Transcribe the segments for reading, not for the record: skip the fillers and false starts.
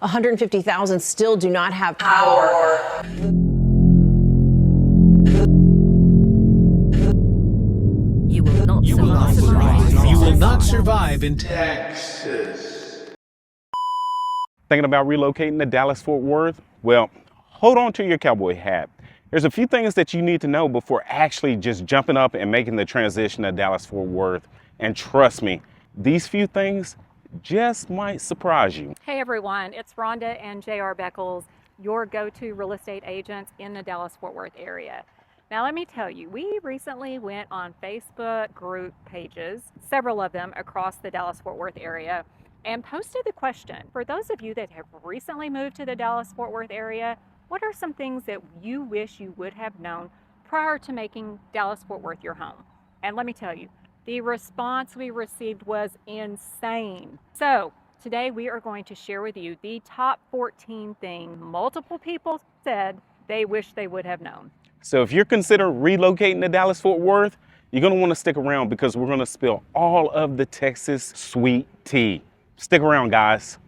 150,000 still do not have power. You will not survive. You will not survive in Texas. Thinking about relocating to Dallas-Fort Worth? Well, hold on to your cowboy hat. There's a few things that you need to know before actually just jumping up and making the transition to Dallas-Fort Worth. And trust me, these few things just might surprise you. Hey everyone, it's Rhonda and JR Beckles, your go-to real estate agents in the Dallas-Fort Worth area. Now let me tell you, we recently went on Facebook group pages, several of them across the Dallas-Fort Worth area, and posted the question, for those of you that have recently moved to the Dallas-Fort Worth area, what are some things that you wish you would have known prior to making Dallas-Fort Worth your home? And let me tell you, the response we received was insane. So today we are going to share with you the top 14 things multiple people said they wish they would have known. So if you're considering relocating to Dallas-Fort Worth, you're gonna wanna stick around because we're gonna spill all of the Texas sweet tea. Stick around, guys.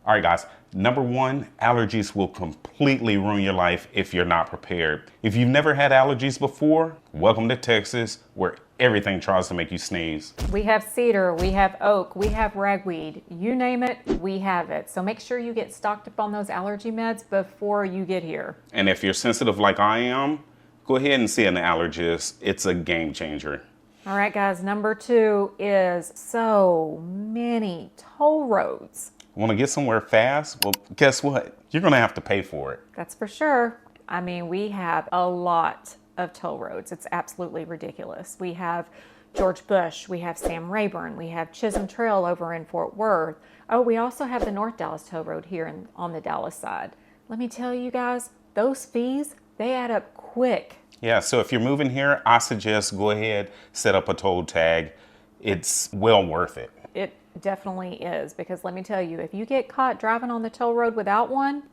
All right, guys. Number one, allergies will completely ruin your life if you're not prepared. If you've never had allergies before, welcome to Texas, where everything tries to make you sneeze. We have cedar, we have oak, we have ragweed, you name it, we have it. So make sure you get stocked up on those allergy meds before you get here. And if you're sensitive like I am, go ahead and see an allergist. It's a game changer. All right, guys, number two is so many toll roads. Want to get somewhere fast? Well, guess what? You're going to have to pay for it. That's for sure. I mean, we have a lot of toll roads. It's absolutely ridiculous. We have George Bush, we have Sam Rayburn, we have Chisholm Trail over in Fort Worth. Oh, we also have the North Dallas Toll Road here on the Dallas side. Let me tell you guys, those fees, they add up quick. Yeah, so if you're moving here, I suggest go ahead, set up a toll tag. It's well worth it. It definitely is, because let me tell you, if you get caught driving on the toll road without one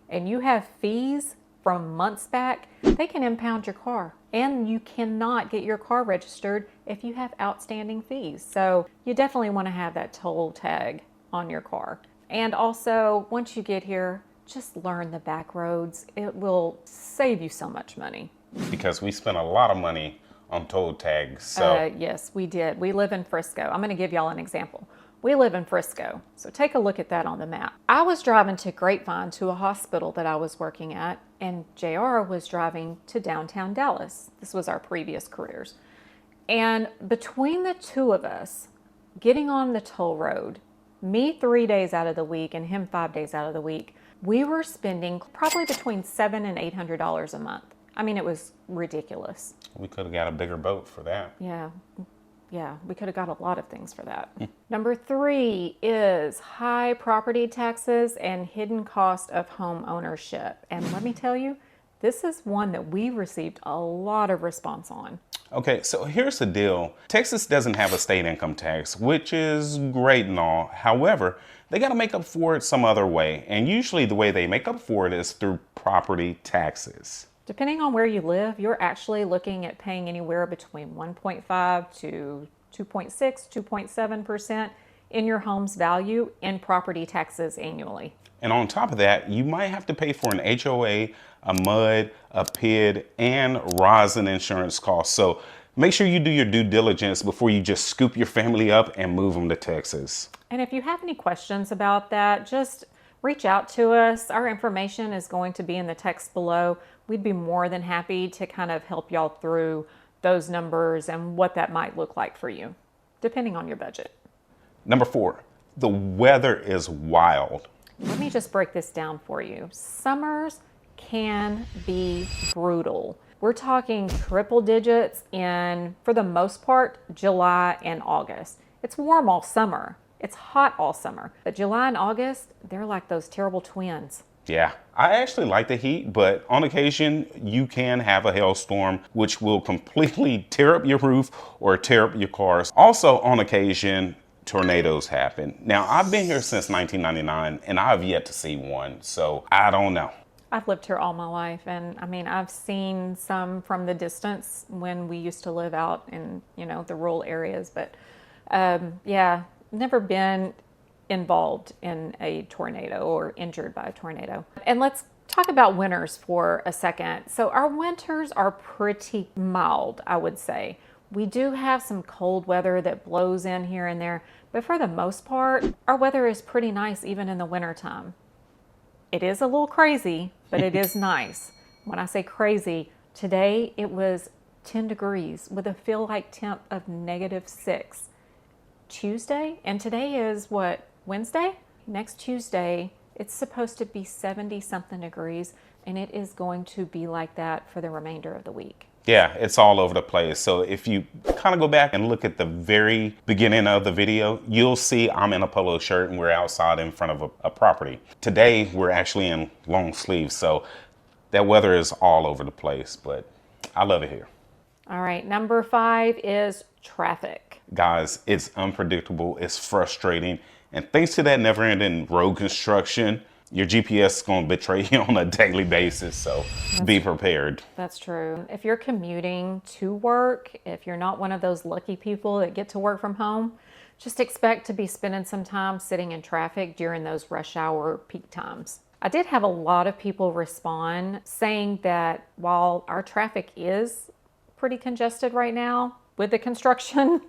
and you have fees from months back, they can impound your car, and you cannot get your car registered if you have outstanding fees. So you definitely want to have that toll tag on your car. And also, once you get here, just learn the back roads. It will save you so much money. Because we spent a lot of money on toll tags. So yes, we did. We live in Frisco. I'm going to give y'all an example. We live in Frisco, so take a look at that on the map. I was driving to Grapevine to a hospital that I was working at, and JR was driving to downtown Dallas. This was our previous careers. And between the two of us, getting on the toll road, me 3 days out of the week and him 5 days out of the week, we were spending probably between $700 and $800 a month. I mean, it was ridiculous. we could have got a bigger boat for that. Yeah, we could have got a lot of things for that. Number 3 is high property taxes and hidden cost of home ownership. And let me tell you, this is one that we received a lot of response on. Okay, so here's the deal. Texas doesn't have a state income tax, which is great and all. However, they got to make up for it some other way. And usually the way they make up for it is through property taxes. Depending on where you live, you're actually looking at paying anywhere between 1.5 to 2.6, 2.7% in your home's value in property taxes annually. And on top of that, you might have to pay for an HOA, a MUD, a PID, and rosin insurance costs. So make sure you do your due diligence before you just scoop your family up and move them to Texas. And if you have any questions about that, just reach out to us. Our information is going to be in the text below. We'd be more than happy to kind of help y'all through those numbers and what that might look like for you, depending on your budget. Number 4, the weather is wild. Let me just break this down for you. Summers can be brutal. We're talking triple digits in, for the most part, July and August. It's warm all summer. It's hot all summer. But July and August, they're like those terrible twins. Yeah, I actually like the heat, but on occasion you can have a hailstorm which will completely tear up your roof or tear up your cars. Also on occasion, tornadoes happen. Now, I've been here since 1999 and I've yet to see one, so I don't know. I've lived here all my life, and I mean, I've seen some from the distance when we used to live out in, the rural areas, but yeah, never been involved in a tornado or injured by a tornado. And let's talk about winters for a second. So our winters are pretty mild, I would say. We do have some cold weather that blows in here and there, but for the most part, our weather is pretty nice even in the wintertime. It is a little crazy, but it is nice. When I say crazy, today it was 10 degrees with a feel like temp of -6. Tuesday, and today is what, Wednesday? Next Tuesday, it's supposed to be 70 something degrees, and it is going to be like that for the remainder of the week. Yeah, it's all over the place. So if you kind of go back and look at the very beginning of the video, you'll see I'm in a polo shirt and we're outside in front of a property. Today, we're actually in long sleeves. So that weather is all over the place, but I love it here. All right, number 5 is traffic. Guys, it's unpredictable, it's frustrating. And thanks to that never-ending road construction, your GPS is going to betray you on a daily basis, so be prepared. That's true. If you're commuting to work, if you're not one of those lucky people that get to work from home, just expect to be spending some time sitting in traffic during those rush hour peak times. I did have a lot of people respond saying that while our traffic is pretty congested right now with the construction,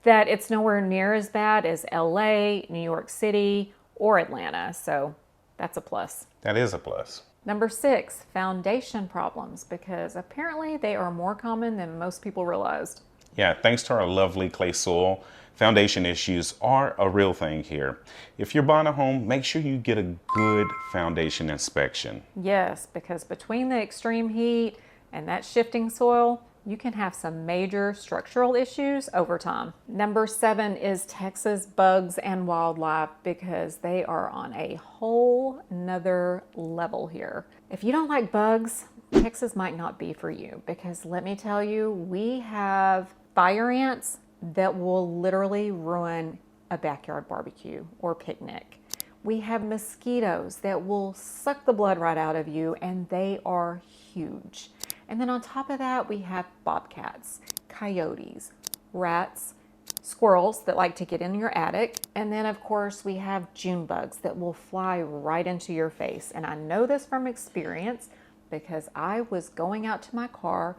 that it's nowhere near as bad as LA, New York City, or Atlanta. So that's a plus. That is a plus. Number 6, foundation problems, because apparently they are more common than most people realized. Yeah, thanks to our lovely clay soil, foundation issues are a real thing here. If you're buying a home, make sure you get a good foundation inspection. Yes, because between the extreme heat and that shifting soil, you can have some major structural issues over time. Number 7 is Texas bugs and wildlife, because they are on a whole nother level here. If you don't like bugs, Texas might not be for you, because let me tell you, we have fire ants that will literally ruin a backyard barbecue or picnic. We have mosquitoes that will suck the blood right out of you, and they are huge. And then on top of that, we have bobcats, coyotes, rats, squirrels that like to get in your attic. And then of course we have June bugs that will fly right into your face. And I know this from experience because I was going out to my car,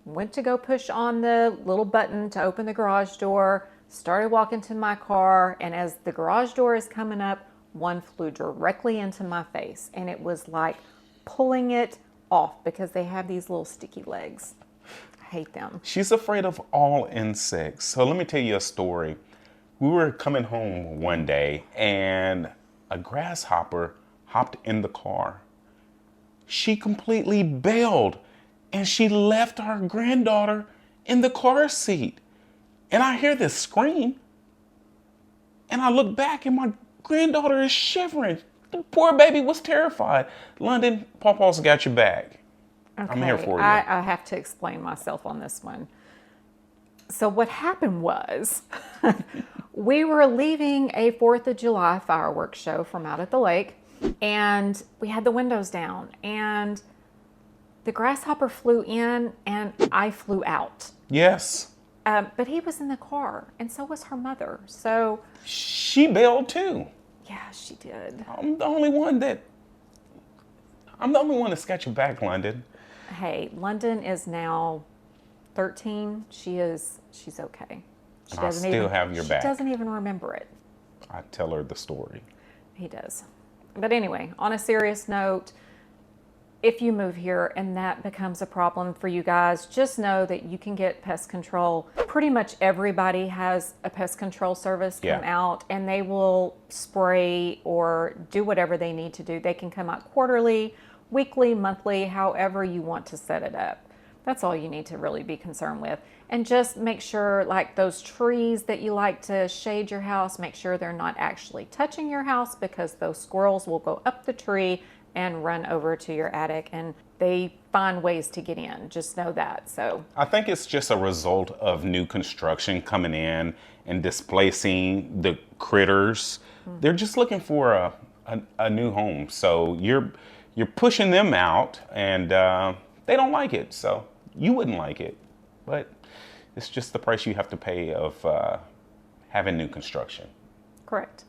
went to go push on the little button to open the garage door, started walking to my car, and as the garage door is coming up, one flew directly into my face. And it was like pulling it off because they have these little sticky legs. I hate them. She's afraid of all insects. So let me tell you a story. We were coming home one day and a grasshopper hopped in the car. She completely bailed and she left our granddaughter in the car seat. And I hear this scream and I look back and my granddaughter is shivering. The poor baby was terrified. London, Pawpaw's got your back. Okay, I'm here for you. I have to explain myself on this one. So what happened was we were leaving a 4th of July fireworks show from out at the lake, and we had the windows down, and the grasshopper flew in and I flew out. Yes. But he was in the car, and so was her mother. So she bailed too. Yeah, she did. I'm the only one that's got your back, London. Hey, London is now 13. She's okay. She doesn't still have your back. She doesn't even remember it. I tell her the story. He does. But anyway, on a serious note, if you move here and that becomes a problem for you guys, just know that you can get pest control. Pretty much everybody has a pest control service come out, and they will spray or do whatever they need to do. They can come out quarterly, weekly, monthly, however you want to set it up. That's all you need to really be concerned with. And just make sure, like those trees that you like to shade your house, make sure they're not actually touching your house, because those squirrels will go up the tree and run over to your attic, and they find ways to get in. Just know that. So I think it's just a result of new construction coming in and displacing the critters. They're just looking for a new home. So you're pushing them out, and they don't like it. So you wouldn't like it, but it's just the price you have to pay of having new construction. correct.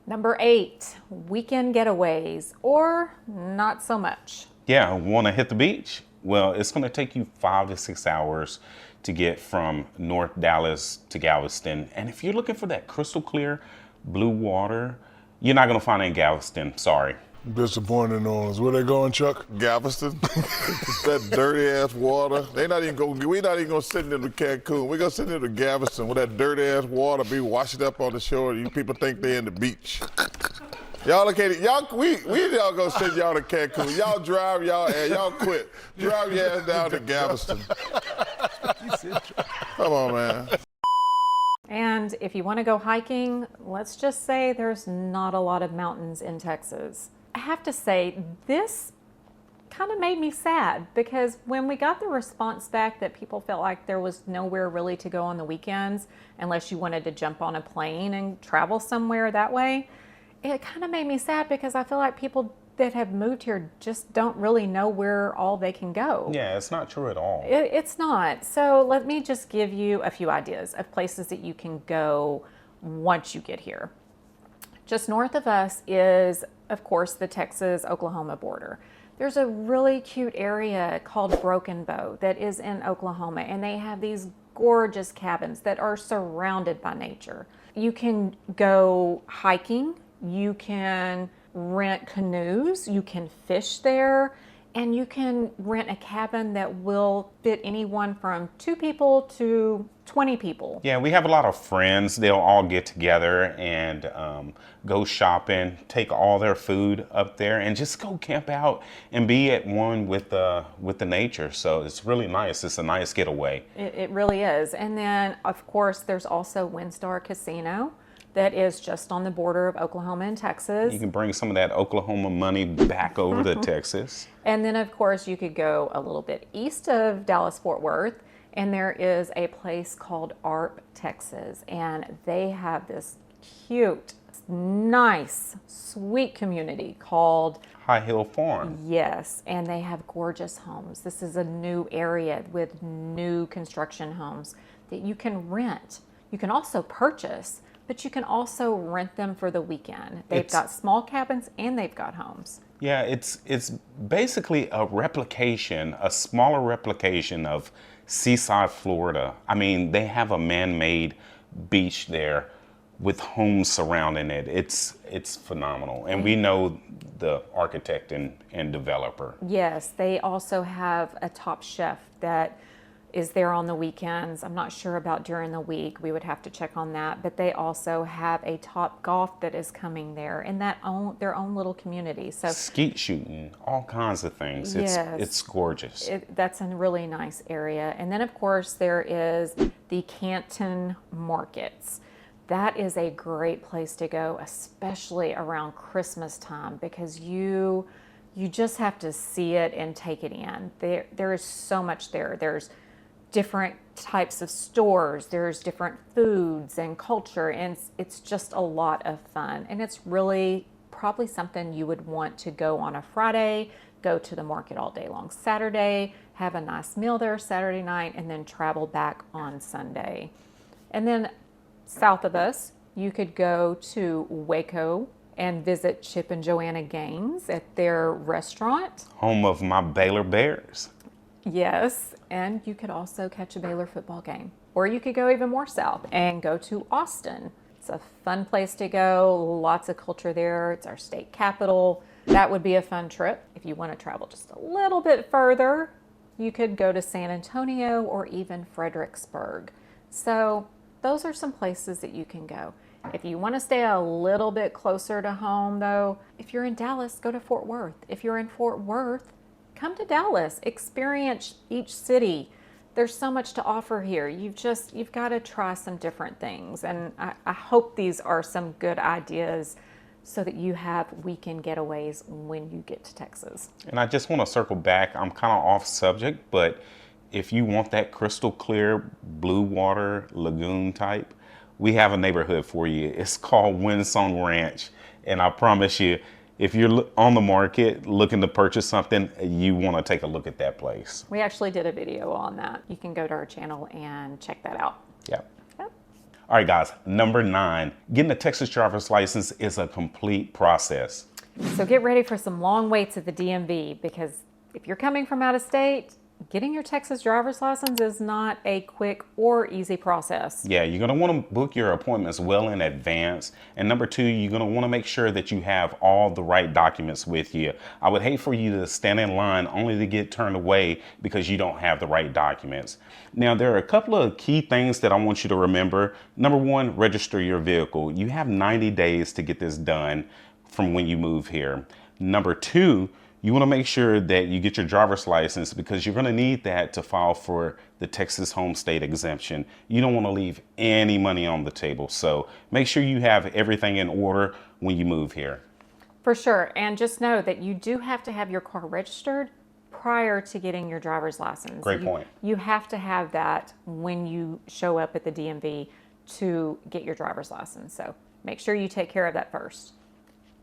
Number 8, weekend getaways, or not so much. Yeah, want to hit the beach? Well, it's going to take you 5 to 6 hours to get from North Dallas to Galveston. And if you're looking for that crystal clear blue water, you're not going to find it in Galveston. Sorry. Disappointing on us. Where they going, Chuck? Galveston, that dirty ass water. We're not even gonna send them to Cancun. We're gonna send them to Galveston where that dirty ass water be washing up on the shore. You people think they're in the beach. Y'all located, we gonna send y'all to Cancun. Y'all drive y'all quit. Drive your ass down to Galveston. Come on, man. And if you want to go hiking, let's just say there's not a lot of mountains in Texas. I have to say, this kind of made me sad because when we got the response back that people felt like there was nowhere really to go on the weekends unless you wanted to jump on a plane and travel somewhere that way, it kind of made me sad because I feel like people that have moved here just don't really know where all they can go. Yeah, it's not true at all. It's not. So let me just give you a few ideas of places that you can go once you get here. Just north of us is, of course, the Texas-Oklahoma border. There's a really cute area called Broken Bow that is in Oklahoma, and they have these gorgeous cabins that are surrounded by nature. You can go hiking, you can rent canoes, you can fish there, and you can rent a cabin that will fit anyone from 2 people to 20 people. Yeah, we have a lot of friends. They'll all get together and go shopping, take all their food up there, and just go camp out and be at one with the nature. So it's really nice. It's a nice getaway. It really is. And then, of course, there's also Windstar Casino that is just on the border of Oklahoma and Texas. You can bring some of that Oklahoma money back over to Texas. And then, of course, you could go a little bit east of Dallas-Fort Worth, and there is a place called Arp, Texas. And they have this cute, nice, sweet community called High Hill Farm. Yes, and they have gorgeous homes. This is a new area with new construction homes that you can rent. You can also purchase, but you can also rent them for the weekend. They've got small cabins and they've got homes. Yeah, it's basically a replication, a smaller replication of Seaside, Florida. I mean, they have a man-made beach there with homes surrounding it. It's phenomenal. And we know the architect and developer. Yes, they also have a top chef that is there on the weekends. I'm not sure about during the week. We would have to check on that. But they also have a top golf that is coming there in their own little community. So skeet shooting, all kinds of things. Yes, it's gorgeous. That's a really nice area. And then, of course, there is the Canton Markets. That is a great place to go, especially around Christmas time, because you just have to see it and take it in. There is so much there. There's different types of stores, there's different foods and culture, and it's just a lot of fun. And it's really probably something you would want to go on a Friday, go to the market all day long Saturday, have a nice meal there Saturday night, and then travel back on Sunday. And then south of us, you could go to Waco and visit Chip and Joanna Gaines at their restaurant. Home of my Baylor Bears. Yes, and you could also catch a Baylor football game. Or you could go even more south and go to Austin. It's a fun place to go, lots of culture there. It's our state capital. That would be a fun trip. If you want to travel just a little bit further, you could go to San Antonio or even Fredericksburg. So those are some places that you can go. If you want to stay a little bit closer to home though, if you're in Dallas, go to Fort Worth. If you're in Fort Worth, come to Dallas, experience each city. There's so much to offer here. You've got to try some different things. And I hope these are some good ideas so that you have weekend getaways when you get to Texas. And I just want to circle back. I'm kind of off subject, but if you want that crystal clear blue water lagoon type, we have a neighborhood for you. It's called Windsong Ranch. And I promise you, if you're on the market looking to purchase something, you want to take a look at that place. We actually did a video on that. You can go to our channel and check that out. Yep. Yep. All right, guys, number 9, getting a Texas driver's license is a complete process. So get ready for some long waits at the DMV, because if you're coming from out of state, getting your Texas driver's license is not a quick or easy process. Yeah, you're going to want to book your appointments well in advance. And number 2, you're going to want to make sure that you have all the right documents with you. I would hate for you to stand in line only to get turned away because you don't have the right documents. Now, there are a couple of key things that I want you to remember. Number 1, register your vehicle. You have 90 days to get this done from when you move here. Number 2, you want to make sure that you get your driver's license because you're going to need that to file for the Texas home state exemption. You don't want to leave any money on the table. So make sure you have everything in order when you move here. For sure. And just know that you do have to have your car registered prior to getting your driver's license. Great point. You have to have that when you show up at the DMV to get your driver's license. So make sure you take care of that first.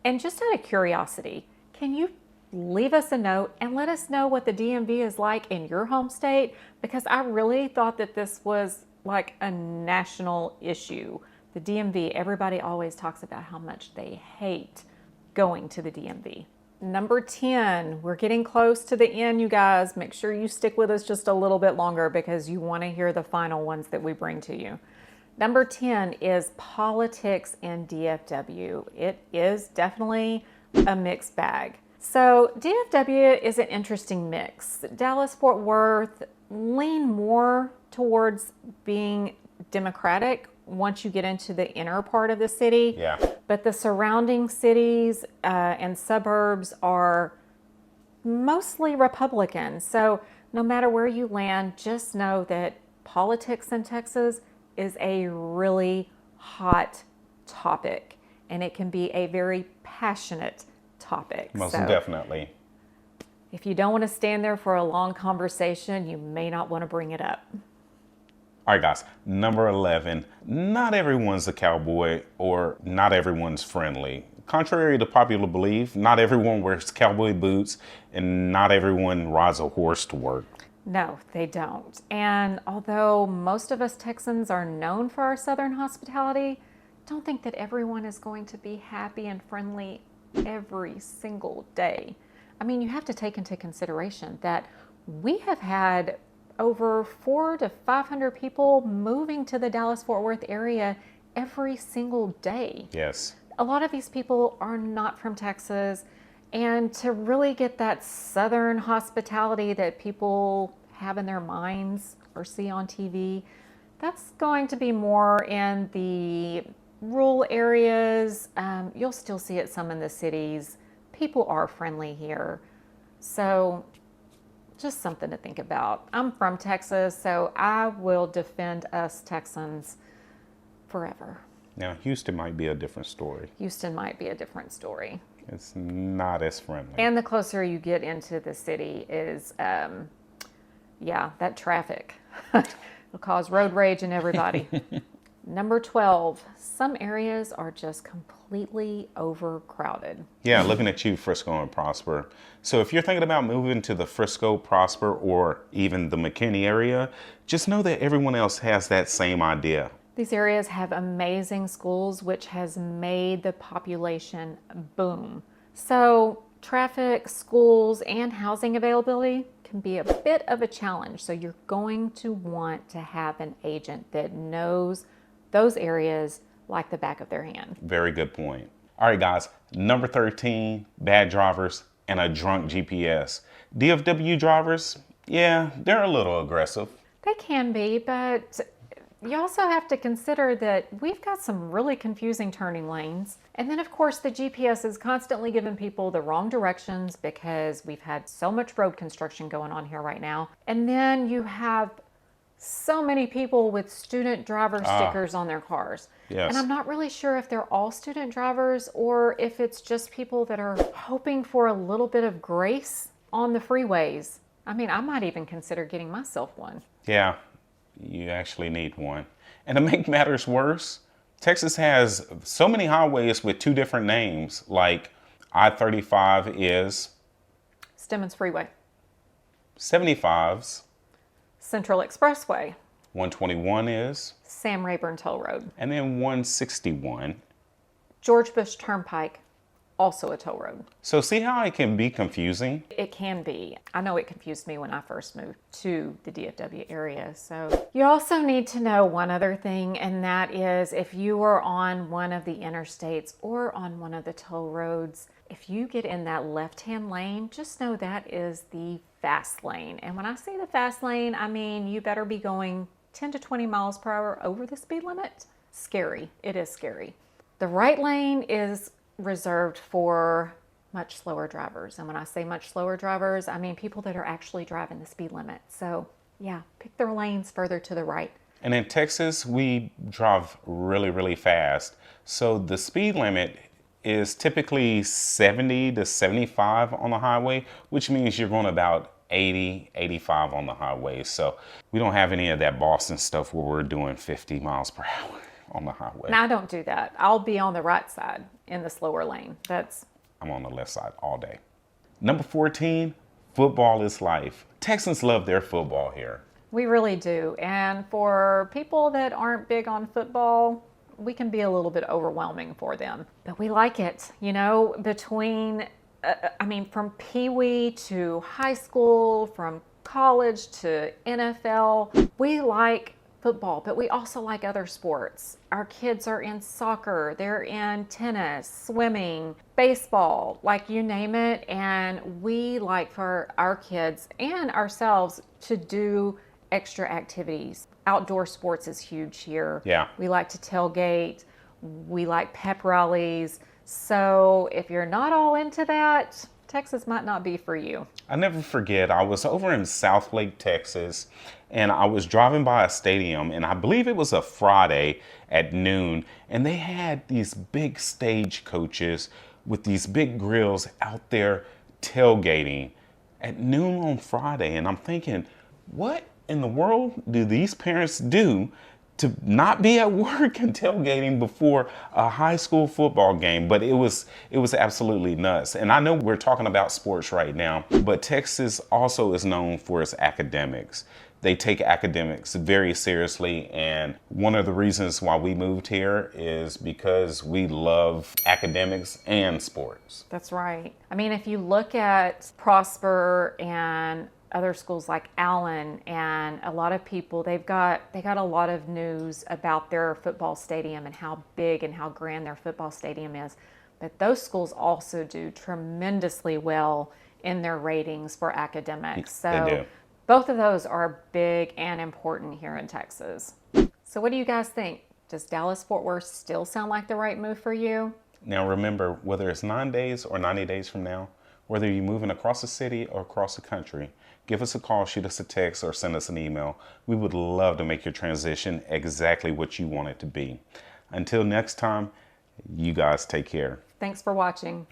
And just out of curiosity, can you leave us a note and let us know what the DMV is like in your home state? Because I really thought that this was like a national issue. The DMV, everybody always talks about how much they hate going to the DMV. Number 10, we're getting close to the end, you guys. Make sure you stick with us just a little bit longer because you want to hear the final ones that we bring to you. Number 10 is politics in DFW. It is definitely a mixed bag. So DFW is an interesting mix. Dallas-Fort Worth lean more towards being Democratic once you get into the inner part of the city. Yeah. But the surrounding cities and suburbs are mostly Republican. So no matter where you land, just know that politics in Texas is a really hot topic, and it can be a very passionate topic. Most So definitely. if you don't want to stand there for a long conversation, you may not want to bring it up. All right, guys, number 11, not everyone's a cowboy or not everyone's friendly. Contrary to popular belief, not everyone wears cowboy boots and not everyone rides a horse to work. No, they don't. And although most of us Texans are known for our Southern hospitality, don't think that everyone is going to be happy and friendly every single day. I mean, you have to take into consideration that we have had over 400 to 500 people moving to the Dallas-Fort Worth area every single day. Yes. A lot of these people are not from Texas, and to really get that Southern hospitality that people have in their minds or see on TV, that's going to be more in the rural areas. You'll still see it some in the cities. People are friendly here. So just something to think about. I'm from Texas, so I will defend us Texans forever. Now, Houston might be a different story. Houston might be a different story. It's not as friendly. And the closer you get into the city is, that traffic will cause road rage in everybody. Number 12, some areas are just completely overcrowded. Yeah, looking at you, Frisco and Prosper. So if you're thinking about moving to the Frisco, Prosper, or even the McKinney area, just know that everyone else has that same idea. These areas have amazing schools, which has made the population boom. So traffic, schools, and housing availability can be a bit of a challenge. So you're going to want to have an agent that knows those areas like the back of their hand. Very good point. All right, guys, number 13, bad drivers and a drunk GPS. DFW drivers, yeah, they're a little aggressive. They can be, but you also have to consider that we've got some really confusing turning lanes. And then, of course, the GPS is constantly giving people the wrong directions because we've had so much road construction going on here right now. And then you have so many people with student driver stickers on their cars. Yes. And I'm not really sure if they're all student drivers or if it's just people that are hoping for a little bit of grace on the freeways. I mean, I might even consider getting myself one. Yeah, you actually need one. And to make matters worse, Texas has so many highways with two different names, like I-35 is Stemmons Freeway. 75's Central Expressway. 121 is, Sam Rayburn Toll Road. and then 161. George Bush Turnpike, also a toll road. So see how it can be confusing? It can be. I know it confused me when I first moved to the DFW area. So you also need to know one other thing, and that is if you are on one of the interstates or on one of the toll roads, if you get in that left-hand lane, just know that is the fast lane. And when I say the fast lane, I mean you better be going 10 to 20 miles per hour over the speed limit. Scary. It is scary. The right lane is reserved for much slower drivers. And when I say much slower drivers, I mean people that are actually driving the speed limit. So yeah, pick their lanes further to the right. And in Texas, we drive really, really fast. So the speed limit is typically 70 to 75 on the highway, which means you're going about 80, 85 on the highway. So we don't have any of that Boston stuff where we're doing 50 miles per hour on the highway. Now I don't do that. I'll be on the right side in the slower lane. I'm on the left side all day. Number 14, football is life. Texans love their football here. We really do. And for people that aren't big on football, we can be a little bit overwhelming for them. But we like it, you know, between, from Pee-wee to high school, from college to NFL, we like football, but we also like other sports. Our kids are in soccer, they're in tennis, swimming, baseball, like you name it. And we like for our kids and ourselves to do extra activities. Outdoor sports is huge here. Yeah. We like to tailgate. We like pep rallies. So if you're not all into that, Texas might not be for you. I never forget, I was over in Southlake, Texas, and I was driving by a stadium, and I believe it was a Friday at noon, and they had these big stage coaches with these big grills out there tailgating at noon on Friday. And I'm thinking, what in the world do these parents do to not be at work and tailgating before a high school football game? But it was absolutely nuts. And I know we're talking about sports right now, but Texas also is known for its academics. They take academics very seriously, and one of the reasons why we moved here is because we love academics and sports. That's right. I mean, if you look at Prosper and other schools like Allen, and a lot of people, they got a lot of news about their football stadium and how big and how grand their football stadium is. But those schools also do tremendously well in their ratings for academics. So They do. both of those are big and important here in Texas. So what do you guys think? Does Dallas-Fort Worth still sound like the right move for you? Now remember, whether it's 9 days or 90 days from now, whether you're moving across the city or across the country, give us a call, shoot us a text, or send us an email. We would love to make your transition exactly what you want it to be. Until next time, you guys take care. Thanks for watching.